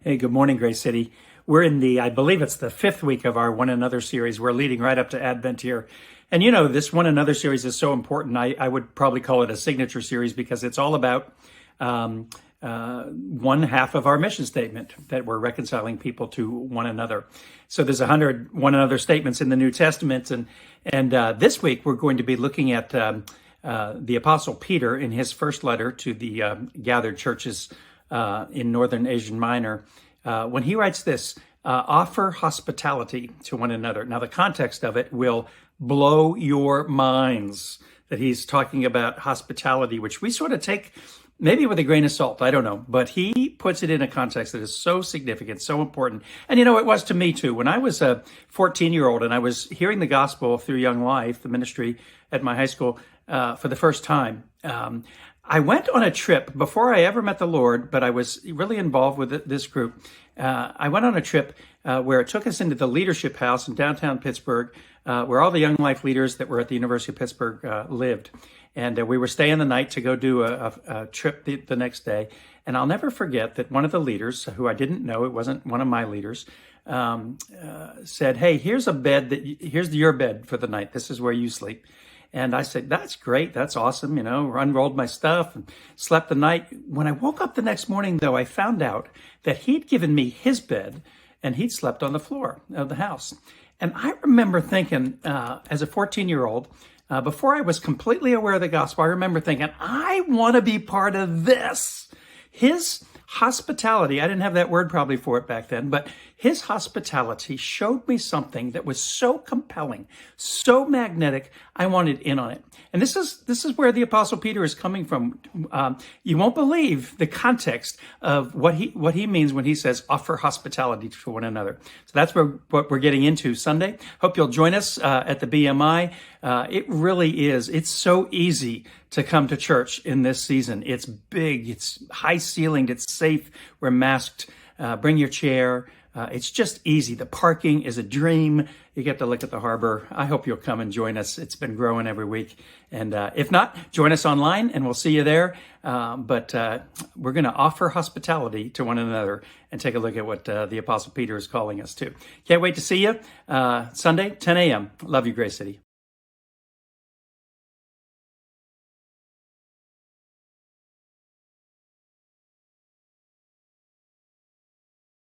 Hey, good morning, Grace City. We're in I believe it's the fifth week of our One Another series. We're leading right up to Advent here. And this One Another series is so important. I would probably call it a signature series because it's all about one half of our mission statement, that we're reconciling people to one another. So there's 100 one another statements in the New Testament. And this week we're going to be looking at the Apostle Peter in his first letter to the gathered churches in Northern Asia Minor, when he writes this, offer hospitality to one another. Now, the context of it will blow your minds, that he's talking about hospitality, which we sort of take maybe with a grain of salt. I don't know. But he puts it in a context that is so significant, so important. And, it was to me, too. When I was a 14-year-old and I was hearing the gospel through Young Life, the ministry at my high school, for the first time, I went on a trip before I ever met the Lord, but I was really involved with this group. I went on a trip where it took us into the leadership house in downtown Pittsburgh, where all the Young Life leaders that were at the University of Pittsburgh lived. And we were staying the night to go do a trip the next day. And I'll never forget that one of the leaders, who I didn't know, it wasn't one of my leaders, said, "Hey, here's a bed, here's your bed for the night. This is where you sleep." And I said, "That's great. That's awesome." Unrolled my stuff and slept the night. When I woke up the next morning, though, I found out that he'd given me his bed and he'd slept on the floor of the house. And I remember thinking, as a 14-year-old, before I was completely aware of the gospel, I remember thinking, I want to be part of this. His hospitality, I didn't have that word probably for it back then, but his hospitality showed me something that was so compelling, so magnetic, I wanted in on it. And this is where the Apostle Peter is coming from. You won't believe the context of what he means when he says offer hospitality to one another. So that's what we're getting into Sunday. Hope you'll join us at the BMI. It really is. It's so easy to come to church in this season. It's big. It's high ceilinged. It's safe. We're masked. Bring your chair. It's just easy. The parking is a dream. You get to look at the harbor. I hope you'll come and join us. It's been growing every week. And if not, join us online and we'll see you there. But we're going to offer hospitality to one another and take a look at what the Apostle Peter is calling us to. Can't wait to see you Sunday, 10 a.m. Love you, Grace City.